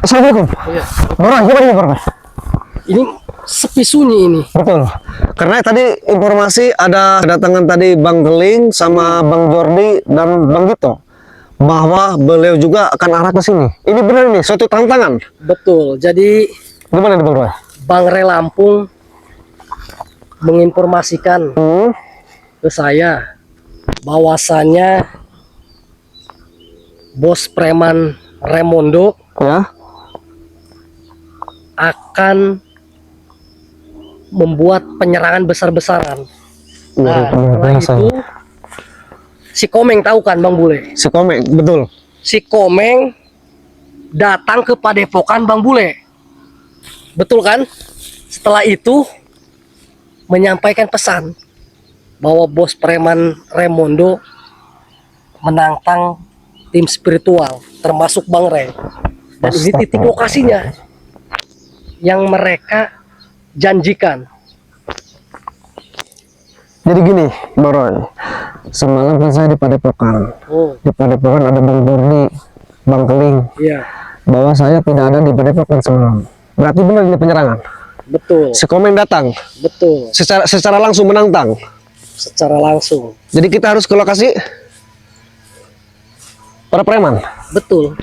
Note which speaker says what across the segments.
Speaker 1: Assalamualaikum.
Speaker 2: Iya.
Speaker 1: Bang Roy, gimana nih Bang Roy?
Speaker 2: Ini sepi sunyi ini.
Speaker 1: Betul. Karena tadi informasi ada kedatangan tadi Bang Geling sama Bang Jordi dan Bang Gito bahwa beliau juga akan arah ke sini. Ini benar nih suatu tantangan.
Speaker 2: Betul. Jadi
Speaker 1: Gimana nih Bang Roy?
Speaker 2: Bang Re Lampung menginformasikan ke saya bahwasannya bos preman Raimondo
Speaker 1: Ya.
Speaker 2: akan membuat penyerangan besar-besaran. Nah, setelah itu si Komeng tahu kan Bang Bule?
Speaker 1: Si Komeng, betul.
Speaker 2: Si Komeng datang ke Padepokan Bang Bule. Betul kan? Setelah itu menyampaikan pesan bahwa bos preman Raimondo menantang tim spiritual termasuk Bang Re. Dan ini titik lokasinya yang mereka janjikan.
Speaker 1: Jadi gini, Bang Roy. Semalam kan saya di Padepokan. Di Padepokan ada Bang Jordi, Bang Geling.
Speaker 2: Iya.
Speaker 1: Bahwa saya tidak ada di Padepokan semalam. Berarti benar ini penyerangan.
Speaker 2: Betul.
Speaker 1: Si Komeng datang.
Speaker 2: Betul.
Speaker 1: Secara langsung menantang.
Speaker 2: Secara langsung.
Speaker 1: Jadi kita harus ke lokasi para preman.
Speaker 2: Betul.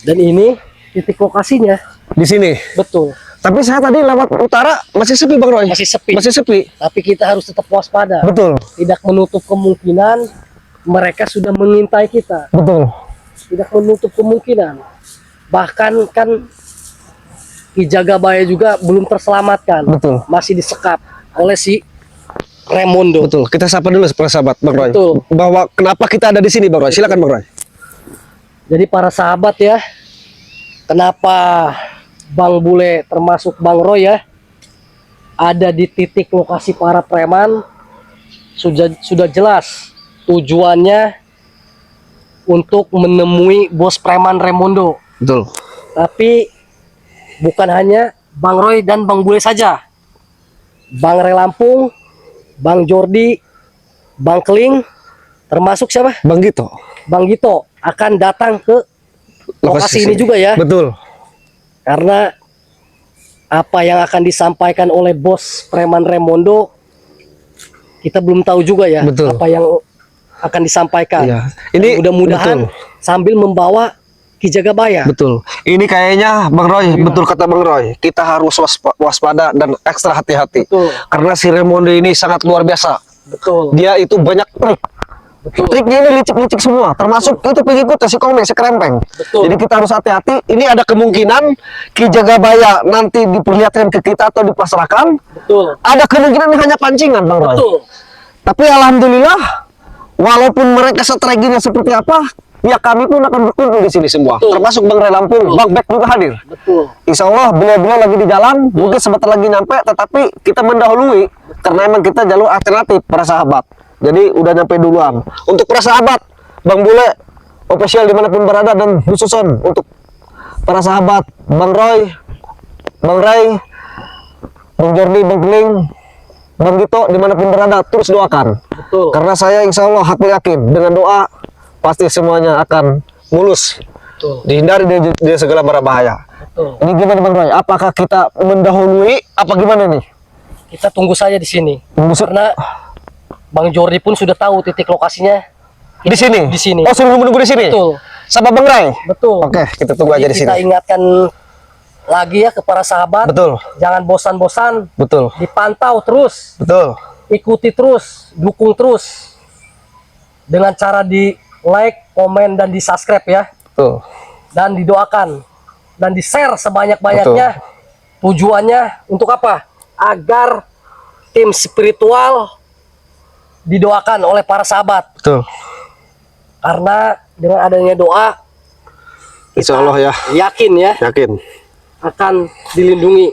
Speaker 2: Dan ini titik lokasinya.
Speaker 1: Di sini.
Speaker 2: Betul.
Speaker 1: Tapi saya tadi lewat utara masih sepi Bang Roy.
Speaker 2: Masih sepi.
Speaker 1: Masih sepi.
Speaker 2: Tapi kita harus tetap waspada.
Speaker 1: Betul.
Speaker 2: Tidak menutup kemungkinan mereka sudah mengintai kita.
Speaker 1: Betul.
Speaker 2: Tidak menutup kemungkinan. Bahkan kan Ki Jagabaya juga belum terselamatkan.
Speaker 1: Betul.
Speaker 2: Masih disekap oleh si Raimondo.
Speaker 1: Betul. Kita sapa dulu para sahabat Bang Roy.
Speaker 2: Betul.
Speaker 1: Bahwa kenapa kita ada di sini Bang Roy? Silakan Bang Roy.
Speaker 2: Jadi para sahabat ya, kenapa Bang Bule termasuk Bang Roy ya ada di titik lokasi para preman, sudah jelas tujuannya untuk menemui bos preman Raimondo.
Speaker 1: Betul.
Speaker 2: Tapi bukan hanya Bang Roy dan Bang Bule saja. Bang Re Lampung, Bang Jordi, Bang Keling, termasuk siapa?
Speaker 1: Bang Gito.
Speaker 2: Bang Gito akan datang ke lokasi ini juga ya.
Speaker 1: Betul.
Speaker 2: Karena apa yang akan disampaikan oleh bos preman Raimondo kita belum tahu juga ya.
Speaker 1: Betul.
Speaker 2: Apa yang akan disampaikan.
Speaker 1: Iya. Ini
Speaker 2: mudah-mudahan sambil membawa Ki Jagabaya.
Speaker 1: Betul. Ini kayaknya Bang Roy, betul kata Bang Roy. Kita harus waspada dan ekstra hati-hati.
Speaker 2: Betul.
Speaker 1: Karena si Raimondo ini sangat luar biasa.
Speaker 2: Betul.
Speaker 1: Dia itu banyak trik.
Speaker 2: Betul.
Speaker 1: Triknya ini licik-licik semua, termasuk itu pengikutnya si Komeng, si Kerempeng.
Speaker 2: Betul.
Speaker 1: Jadi kita harus hati-hati. Ini ada kemungkinan Ki Jagabaya nanti diperlihatkan ke kita atau dipasrahkan.
Speaker 2: Betul.
Speaker 1: Ada kemungkinan ini hanya pancingan, Bang Roy.
Speaker 2: Betul.
Speaker 1: Tapi alhamdulillah, walaupun mereka strateginya seperti apa, ya kami pun akan berkumpul di sini semua.
Speaker 2: Betul.
Speaker 1: Termasuk Bang Re Lampung,
Speaker 2: Betul.
Speaker 1: Bang Bek juga hadir.
Speaker 2: Betul.
Speaker 1: Insya Allah beliau-beliau lagi di jalan, mungkin sebentar lagi nyampe, tetapi kita mendahului karena emang kita jalur alternatif para sahabat. Jadi udah nyampe duluan. Untuk para sahabat, Bang Bule, official dimanapun berada dan khususon untuk para sahabat Bang Roy, Bang Ray, Bang Jordi, Bang Geling, Bang Gito dimanapun berada terus doakan.
Speaker 2: Betul.
Speaker 1: Karena saya insya Allah hati yakin dengan doa pasti semuanya akan mulus.
Speaker 2: Betul.
Speaker 1: Dihindari dari segala mara bahaya.
Speaker 2: Betul.
Speaker 1: Ini gimana Bang Roy? Apakah kita mendahului apa gimana nih?
Speaker 2: Kita tunggu saja di sini.
Speaker 1: Busuk.
Speaker 2: Karena Bang Jordi pun sudah tahu titik lokasinya
Speaker 1: Di sini?
Speaker 2: Di sini.
Speaker 1: Oh, suruh menunggu di sini?
Speaker 2: Betul.
Speaker 1: Sama Bang Ray?
Speaker 2: Betul.
Speaker 1: Oke, kita tunggu aja di sini.
Speaker 2: Kita ingatkan lagi ya ke para sahabat.
Speaker 1: Betul.
Speaker 2: Jangan bosan-bosan.
Speaker 1: Betul.
Speaker 2: Dipantau terus.
Speaker 1: Betul.
Speaker 2: Ikuti terus. Dukung terus. Dengan cara di like, komen, dan di subscribe ya.
Speaker 1: Betul.
Speaker 2: Dan didoakan. Dan di share sebanyak-banyaknya. Tujuannya untuk apa? Agar tim spiritual didoakan oleh para sahabat.
Speaker 1: Betul.
Speaker 2: Karena dengan adanya doa,
Speaker 1: Insya Allah ya.
Speaker 2: yakin ya
Speaker 1: Yakin.
Speaker 2: akan dilindungi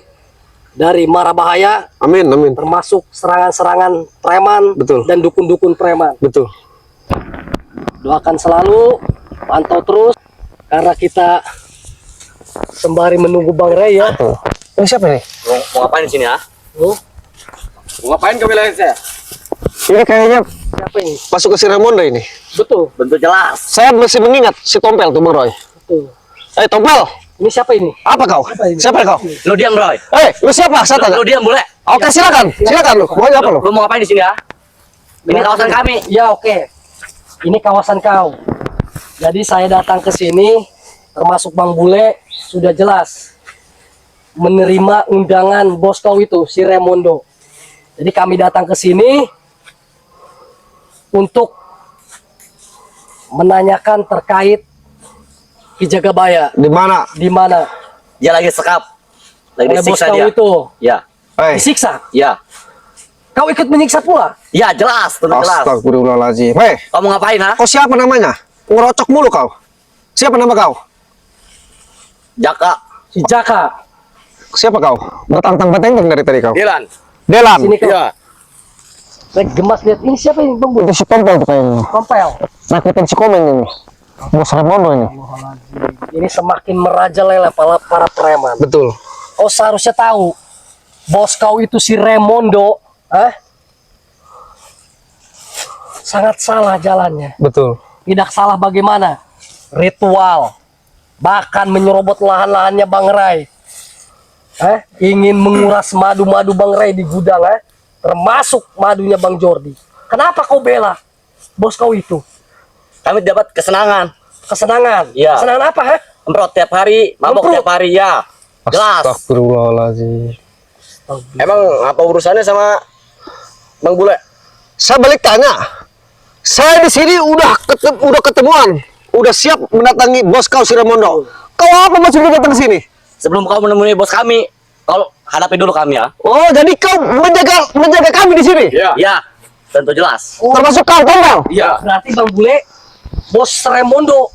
Speaker 2: dari mara bahaya,
Speaker 1: Amin, amin.
Speaker 2: termasuk serangan-serangan preman.
Speaker 1: Betul.
Speaker 2: Dan dukun-dukun preman.
Speaker 1: Betul.
Speaker 2: Doakan selalu, pantau terus, karena kita sembari menunggu Bang Ray ya.
Speaker 1: Betul. Ini siapa nih?
Speaker 3: Mau ngapain di sini ya?
Speaker 2: Oh,
Speaker 3: Mau ngapain ke wilayah saya?
Speaker 1: Ini kayaknya
Speaker 2: siapa ini?
Speaker 1: masuk ke si Raimondo ini.
Speaker 2: Betul.
Speaker 3: Bentuk jelas.
Speaker 1: Saya masih mengingat si Tompel tuh Bang Roy.
Speaker 2: Betul.
Speaker 1: Tompel,
Speaker 2: Ini siapa ini?
Speaker 1: Apa kau?
Speaker 2: Apa ini?
Speaker 1: Siapa kau?
Speaker 3: Lu diam, Roy.
Speaker 1: Lu siapa? Saya tanya.
Speaker 3: Lu diam, boleh?
Speaker 1: Oke, silakan. Silakan lu. Maunya apa lu?
Speaker 3: Lu mau ngapain di sini ya? Ini kawasan kami.
Speaker 2: Ya oke. Ini kawasan kau. Jadi saya datang ke sini, termasuk Bang Bule, sudah jelas menerima undangan bos kau itu, si Raimondo. Jadi kami datang ke sini untuk menanyakan terkait Ki Jagabaya.
Speaker 1: Di mana?
Speaker 2: Di mana?
Speaker 3: Dia lagi sekap. Lagi
Speaker 2: Oleh bos
Speaker 3: disiksa
Speaker 2: kau
Speaker 3: dia.
Speaker 2: itu.
Speaker 3: Ya.
Speaker 2: Disiksa.
Speaker 3: Ya.
Speaker 2: Kau ikut menyiksa pula?
Speaker 3: Ya, jelas, tentu jelas.
Speaker 1: Astagfirullahaladzim.
Speaker 3: Kamu ngapain, ha?
Speaker 1: Kau siapa namanya? Ngerocok mulu kau. Siapa nama kau?
Speaker 3: Jaka.
Speaker 2: Si Jaka.
Speaker 1: Siapa kau? Bertantang-benteng dari tadi kau.
Speaker 3: Dilan.
Speaker 1: Delan.
Speaker 2: Sini kau.
Speaker 3: Iya.
Speaker 2: Saya gemas lihat ini siapa ini Bang Bule?
Speaker 1: Itu si Kompel tuh kayaknya.
Speaker 2: Kompel.
Speaker 1: Nakutin si Komeng ini. Bos Raimondo ini.
Speaker 2: Ini semakin merajalela para preman.
Speaker 1: Betul.
Speaker 2: Kau seharusnya tahu, bos kau itu si Raimondo, sangat salah jalannya.
Speaker 1: Betul.
Speaker 2: Tidak salah bagaimana? Ritual, bahkan menyerobot lahan-lahannya Bang Rai. Ingin menguras madu-madu Bang Rai di gudang, termasuk madunya Bang Jordi. Kenapa kau bela bos kau itu?
Speaker 3: Kami dapat kesenangan.
Speaker 2: Kesenangan?
Speaker 3: Iya.
Speaker 2: Kesenangan apa,
Speaker 3: Emprot tiap hari, mabok
Speaker 2: Emprot?
Speaker 3: tiap hari, ya. Jelas.
Speaker 1: Astagfirullahaladzim.
Speaker 3: Emang apa urusannya sama Bang Bule?
Speaker 1: Saya balik tanya. Saya di sini udah ketemuan, udah siap mendatangi bos kau si Raimondo. Kau apa masih datang ke sini?
Speaker 3: Sebelum kau menemui bos kami, kau hadapi dulu kami, ya.
Speaker 1: Oh, jadi kau menjaga kami di sini?
Speaker 3: Iya. Ya, tentu jelas.
Speaker 1: Termasuk kau, Kompel?
Speaker 3: Iya.
Speaker 2: Berarti Bang Bule, bos Raimondo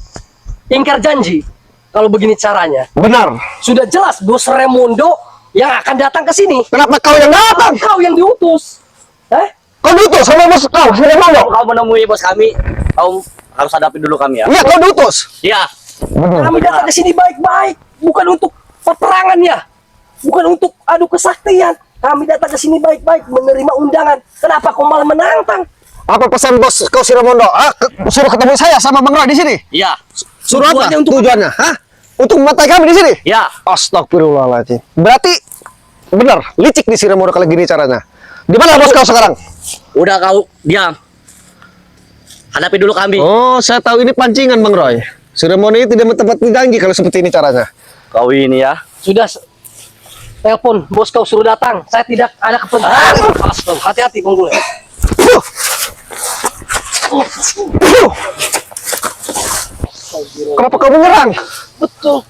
Speaker 2: ingkar janji. Kalau begini caranya,
Speaker 1: Benar.
Speaker 2: sudah jelas bos Raimondo yang akan datang ke sini.
Speaker 1: Kenapa kau yang datang?
Speaker 2: Kau yang diutus.
Speaker 1: Kau diutus sama bos kau si Raimondo?
Speaker 3: Kau menemui bos kami, kau harus hadapi dulu kami, ya.
Speaker 1: Iya, kau diutus.
Speaker 3: Iya.
Speaker 2: Kami datang ke sini baik-baik, bukan untuk peperangan ya, bukan untuk adu kesaktian. Kami datang ke sini baik-baik, menerima undangan. Kenapa kau malah menantang?
Speaker 1: Apa pesan bos kau si Raimondo? Suruh ketemu saya sama Bang Rai di sini.
Speaker 3: Iya.
Speaker 1: Suruh apa?
Speaker 2: Tujuannya untuk
Speaker 1: Tujuannya? Untuk mematai kami di sini?
Speaker 3: Iya.
Speaker 1: Astagfirullahaladzim. Berarti benar, licik di si Raimondo kalau gini caranya. Di mana bos kau sekarang?
Speaker 3: Udah kau diam. Hadapi dulu kami.
Speaker 1: Oh, saya tahu ini pancingan Bang Roy. Si Raimondo ini tidak menepati janji kalau seperti ini caranya.
Speaker 3: Kau ini, ya.
Speaker 2: Sudah, telepon bos kau suruh datang. Saya tidak ada kepentingan. Hati-hati Bang Bule.
Speaker 1: Kenapa kau menyerang?
Speaker 2: Betul.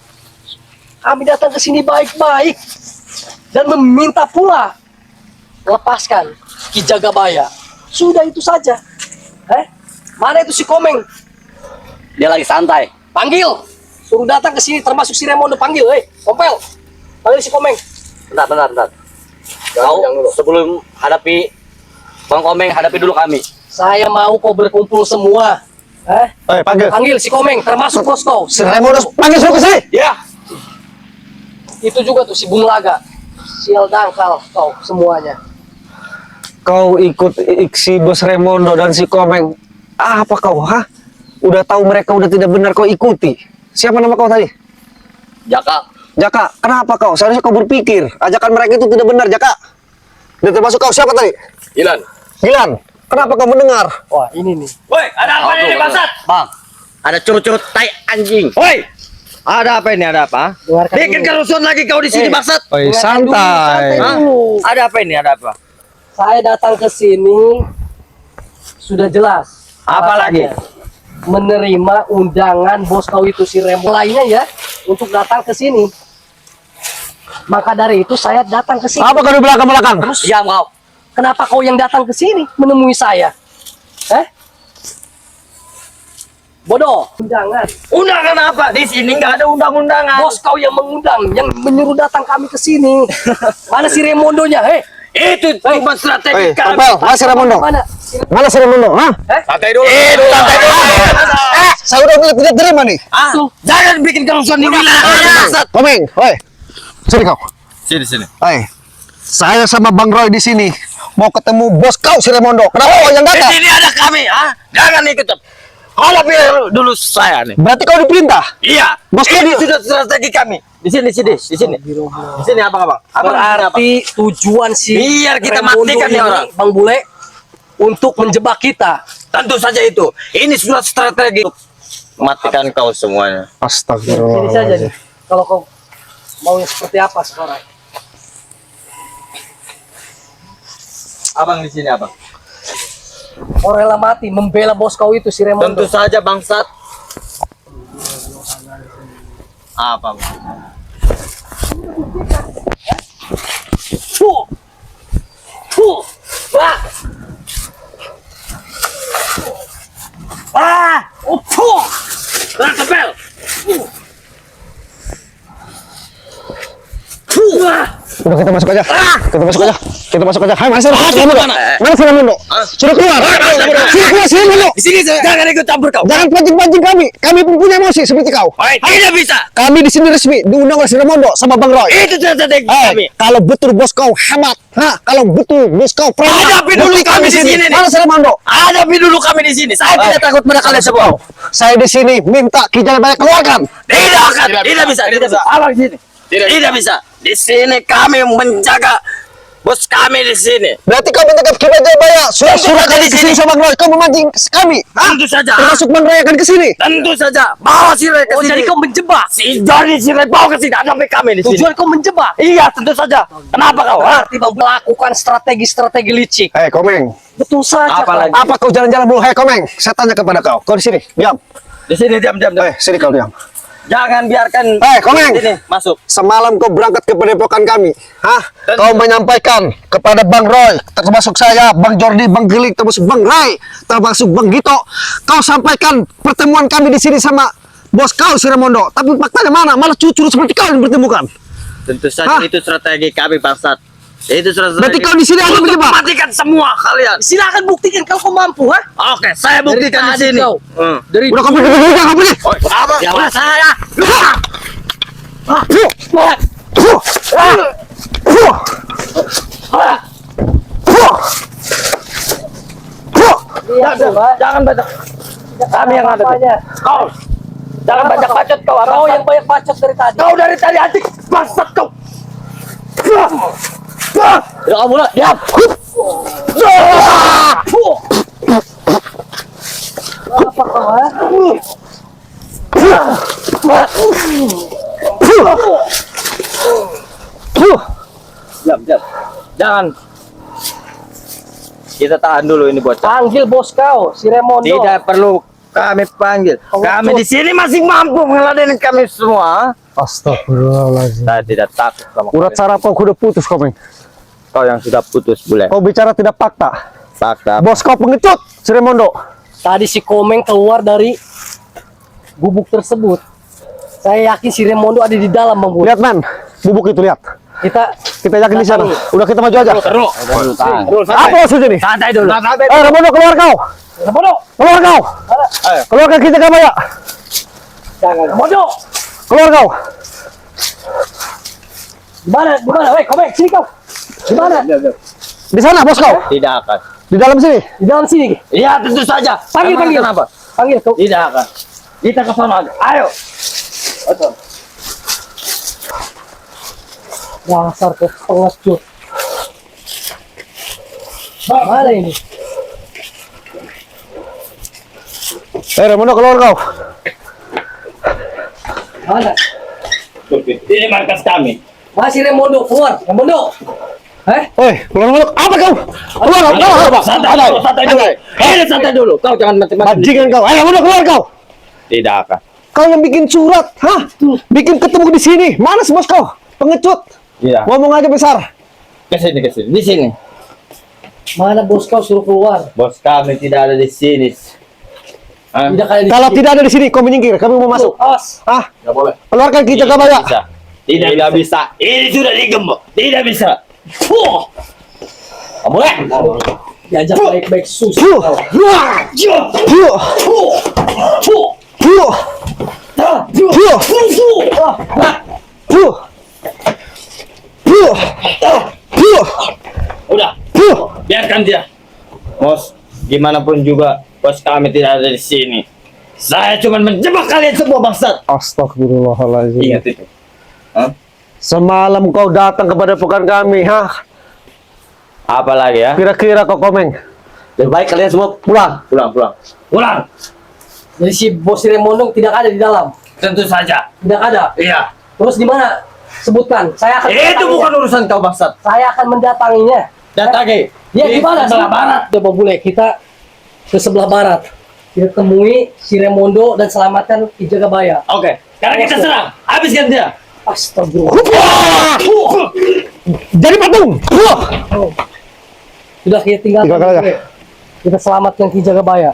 Speaker 2: Kami datang ke sini baik-baik dan meminta pula lepaskan Ki Jagabaya. Sudah itu saja. Mana itu si Komeng?
Speaker 3: Dia lagi santai.
Speaker 2: Panggil. Suruh datang ke sini termasuk si Raimondo panggil. Kompel. Panggil si Komeng.
Speaker 3: Bentar. Kau sebelum hadapi Bang Komeng, hadapi dulu kami.
Speaker 2: Saya mau kau berkumpul semua.
Speaker 1: Panggil.
Speaker 2: Panggil si Komeng termasuk bos kau.
Speaker 1: Si Raimondo panggil suruh ke sini.
Speaker 3: Ya.
Speaker 2: Itu juga tuh si Bung Laga. Sial dangkal kau semuanya.
Speaker 1: Kau ikut si bos Raimondo dan si Komeng. Apa kau? Udah tahu mereka udah tidak benar kau ikuti. Siapa nama kau tadi?
Speaker 3: Jaka.
Speaker 1: Jaka. Kenapa kau? Seharusnya kau berpikir. Ajakan mereka itu tidak benar, Jaka. Dan termasuk kau siapa tadi?
Speaker 3: Ilan.
Speaker 1: Gilan. Kenapa kau mendengar?
Speaker 2: Wah ini nih.
Speaker 3: Woi, ada apa ini, Bangsat? Bang, ada curut-curut tai anjing. Woi, ada apa ini? Ada apa?
Speaker 2: Dengarkan
Speaker 3: Bikin
Speaker 2: dulu.
Speaker 3: kerusuhan lagi kau di sini, Bangsat.
Speaker 1: Oi, santai.
Speaker 3: Hah? Ada apa ini? Ada apa?
Speaker 2: Saya datang ke sini sudah jelas.
Speaker 3: Apa
Speaker 2: alasannya. Menerima undangan bos kau itu si Remo lainnya ya untuk datang ke sini. Maka dari itu saya datang ke sini.
Speaker 1: Apa kau di belakang-belakang?
Speaker 3: Diam kau.
Speaker 2: Kenapa kau yang datang ke sini menemui saya? Bodoh. Undangan.
Speaker 3: Undangan apa? Di sini nggak ada undang-undangan.
Speaker 2: Bos kau yang mengundang, yang menyuruh datang kami ke sini. Mana si Raimondonya?
Speaker 3: Itu cuma strategi kami.
Speaker 1: Kompel, mana si Raimondo?
Speaker 2: Mana?
Speaker 1: Mana si Raimondo?
Speaker 3: Santai dulu. Santai dulu.
Speaker 1: Saya udah tidak terima nih.
Speaker 3: Jangan bikin kerusuhan di wilayah. Bangsat.
Speaker 1: Komeng, woi. Sini kau.
Speaker 3: Sini.
Speaker 1: Saya sama Bang Roy di sini mau ketemu bos kau si Raimondo. Kenapa kau yang
Speaker 3: Di
Speaker 1: datang?
Speaker 3: sini ada kami, Jangan ikut. Hadapi dulu saya nih.
Speaker 1: Berarti kau diperintah?
Speaker 3: Iya.
Speaker 1: Bos kau
Speaker 3: Ini sudah strategi kami. Di sini. Di sini abang.
Speaker 2: Berarti tujuan si
Speaker 3: Biar kita
Speaker 2: Raimundo
Speaker 3: matikan
Speaker 2: ini,
Speaker 3: nih orang.
Speaker 2: Bang Bule, untuk menjebak kita.
Speaker 3: Tentu saja itu. Ini sudah strategi. Matikan kau semuanya.
Speaker 2: Ini saja nih.
Speaker 1: Astagfirullah.
Speaker 2: Kalau kau mau yang seperti apa sekarang?
Speaker 3: Abang di sini abang.
Speaker 2: Kau rela mati membela bos kau itu si Raimundo.
Speaker 3: Tentu saja bangsat. Apa?
Speaker 2: Fuh. Fuh. Ah. Ah. Oh, fuh.
Speaker 3: Tebel.
Speaker 2: Ah.
Speaker 1: Udah kita masuk aja. Kita masuk aja. Hai, mana sih?
Speaker 3: Mana?
Speaker 1: Mana sih Raimundo? Sudah keluar. Sudah Raimundo.
Speaker 3: Di sini jangan ikut campur kau.
Speaker 1: Jangan pancing-pancing kami. Kami pun punya emosi seperti kau.
Speaker 3: Tidak bisa.
Speaker 1: Kami di sini resmi diundang oleh si Raimundo sama Bang Roy.
Speaker 3: Itu strategi kami.
Speaker 1: Kalau betul bos kau hemat, kalau betul bos kau preman,
Speaker 3: Hadapi dulu
Speaker 1: bukti
Speaker 3: kami di sini nih.
Speaker 1: Mana si Raimundo?
Speaker 3: Hadapi dulu kami di sini. Saya tidak takut pada kalian semua.
Speaker 1: Saya di sini minta Kijang banyak keluarkan.
Speaker 3: Tidak bisa. Abang sini. Tidak bisa. Di sini kami menjaga bos kami di sini.
Speaker 1: Berarti kau minta ke Jaya surat kali
Speaker 3: di
Speaker 1: ke sini
Speaker 3: sini.
Speaker 1: sama Bang Roy. Kau memancing kami.
Speaker 3: Tentu saja.
Speaker 1: Termasuk Bang Roy akan ke sini.
Speaker 3: Tentu saja. Bawa si Ray ke
Speaker 2: Oh,
Speaker 3: sini.
Speaker 2: jadi kau menjebak.
Speaker 3: Si Ray bawa ke sini. Hadapi kami di sini.
Speaker 2: Tujuan kau menjebak.
Speaker 3: Iya, tentu saja. Kenapa kau?
Speaker 2: Berarti Bang melakukan strategi-strategi licik.
Speaker 1: Hei Komeng,
Speaker 2: Betul saja.
Speaker 3: Apa
Speaker 2: Kau.
Speaker 3: lagi?
Speaker 1: apa kau jalan-jalan dulu? Hei Komeng, saya tanya kepada kau. Kau di sini, diam.
Speaker 3: Di sini diam.
Speaker 1: Sini kau diam.
Speaker 3: Jangan biarkan
Speaker 1: Komeng.
Speaker 3: sini masuk.
Speaker 1: Semalam kau berangkat ke padepokan kami. Kau menyampaikan kepada Bang Roy, termasuk saya, Bang Jordi, Bang Gelik, termasuk Bang Ray, termasuk Bang Gito. Kau sampaikan pertemuan kami di sini sama bos kau si Raimundo. Tapi faktanya mana? Malah cucu seperti kau yang dipertemukan.
Speaker 3: Tentu saja
Speaker 1: Hah?
Speaker 3: itu strategi kami bangsat. Itu strategi.
Speaker 1: Berarti kau di sini hanya
Speaker 3: untuk
Speaker 1: menjebak.
Speaker 3: mematikan semua kalian.
Speaker 2: Silakan buktikan kalau kau mampu, ha?
Speaker 3: Oke, saya buktikan di
Speaker 2: tadi
Speaker 3: sini.
Speaker 2: kau. Dari
Speaker 1: Udah kau pergi, kau pergi.
Speaker 3: Apa? Ya saya. Jangan banyak. Kami yang ada. Kau. Jangan banyak bacot kau.
Speaker 2: Kau yang banyak bacot dari tadi.
Speaker 3: Kau dari tadi anjing bangsat kau. Ya kamu lah, diam.
Speaker 2: Apa kau, ha?
Speaker 3: Diam. Jangan. Kita tahan dulu ini bocah.
Speaker 2: Panggil bos kau, si Raimundo.
Speaker 3: Tidak perlu kami panggil. Kami di sini masih mampu menghadapi kami semua.
Speaker 1: Astagfirullahaladzim.
Speaker 3: Saya tidak takut sama
Speaker 1: Urat
Speaker 3: kalian.
Speaker 1: saraf kau udah putus, Komeng.
Speaker 3: Kau yang sudah putus bule.
Speaker 1: Kau bicara tidak fakta.
Speaker 3: Fakta.
Speaker 1: Bos kau pengecut, si Raimundo.
Speaker 2: Tadi si Komeng keluar dari gubuk tersebut. Saya yakin si Raimundo ada di dalam, Bang Bule.
Speaker 1: Lihat man, bubuk itu lihat.
Speaker 2: Kita
Speaker 1: yakin di sana. Udah kita maju aja.
Speaker 3: Terus.
Speaker 1: Apa maksudnya nih?
Speaker 3: Santai dulu.
Speaker 1: Raimundo keluar kau.
Speaker 2: Raimundo,
Speaker 1: Keluar kau.
Speaker 3: Ayo.
Speaker 1: Keluarkan kita Gabaya.
Speaker 2: jangan. Raimundo,
Speaker 1: Keluar kau.
Speaker 2: di mana? Weh, Komeng, sini kau. Di mana?
Speaker 1: Di sana bos kau.
Speaker 3: Tidak akan.
Speaker 1: Di dalam sini.
Speaker 2: Di dalam sini.
Speaker 3: Iya tentu saja.
Speaker 2: Panggil.
Speaker 3: Kenapa?
Speaker 2: Panggil kau.
Speaker 3: Tidak akan. Kita ke sana. Ayo. Betul.
Speaker 2: Dasar kau pengecut. Mana ini?
Speaker 1: Raimundo keluar kau.
Speaker 2: Mana?
Speaker 3: Ini markas kami.
Speaker 2: Masih Raimundo, keluar. Raimundo.
Speaker 1: Keluar Raimundo. Apa kau? Keluar.
Speaker 3: Santai dulu. Santai dulu. Kau jangan macam-macam.
Speaker 1: Bajingan kau. Raimundo keluar kau.
Speaker 3: Tidak akan.
Speaker 1: Kau yang bikin surat, bikin ketemu di sini. Mana sih bos kau? Pengecut.
Speaker 3: Iya.
Speaker 1: Ngomong aja besar.
Speaker 3: Ke sini. Di sini.
Speaker 2: Mana bos kau suruh keluar?
Speaker 3: Bos kami tidak ada di sini. Hah?
Speaker 2: Tidak kayak di
Speaker 1: Kalau
Speaker 2: sini.
Speaker 1: tidak ada di sini, kau menyingkir. Kami mau masuk.
Speaker 2: Awas.
Speaker 3: Tidak boleh.
Speaker 1: Keluarkan kita Gabaya.
Speaker 3: Tidak bisa. Ini sudah digembok. Tidak bisa. Kamu boleh.
Speaker 2: Diajak baik-baik susah.
Speaker 1: Fuh.
Speaker 2: kau.
Speaker 1: Fuh. Fuh. Fuh. Fuh.
Speaker 3: Udah. Biarkan dia. Bos, gimana pun juga bos kami tidak ada di sini. Saya cuma menjebak kalian semua bangsat.
Speaker 1: Astagfirullahaladzim.
Speaker 3: Ingat itu. Hah?
Speaker 1: Semalam kau datang kepada pekan kami, ha?
Speaker 3: Apa lagi ya?
Speaker 1: Kira-kira kau komeng.
Speaker 3: Lebih baik kalian semua
Speaker 1: Pulang.
Speaker 3: pulang.
Speaker 2: Jadi si Bos Remondong tidak ada di dalam.
Speaker 3: Tentu saja.
Speaker 2: Tidak ada.
Speaker 3: Iya.
Speaker 2: Terus di mana? Sebutkan. Saya akan
Speaker 3: Itu
Speaker 2: mendatanginya.
Speaker 3: bukan urusan kau bangsat.
Speaker 2: Saya akan mendatanginya.
Speaker 3: Datangi.
Speaker 2: Ya di mana?
Speaker 3: sebelah barat.
Speaker 2: Coba boleh kita ke sebelah barat. Kita temui si Remondo dan selamatkan Ki Jagabaya.
Speaker 3: Oke. Sekarang kita serang. Habiskan dia.
Speaker 2: Astagfirullah.
Speaker 1: Jadi patung.
Speaker 2: Sudah kita tinggalkan.
Speaker 1: Tinggalkan aja.
Speaker 2: Kita selamatkan Ki Jagabaya.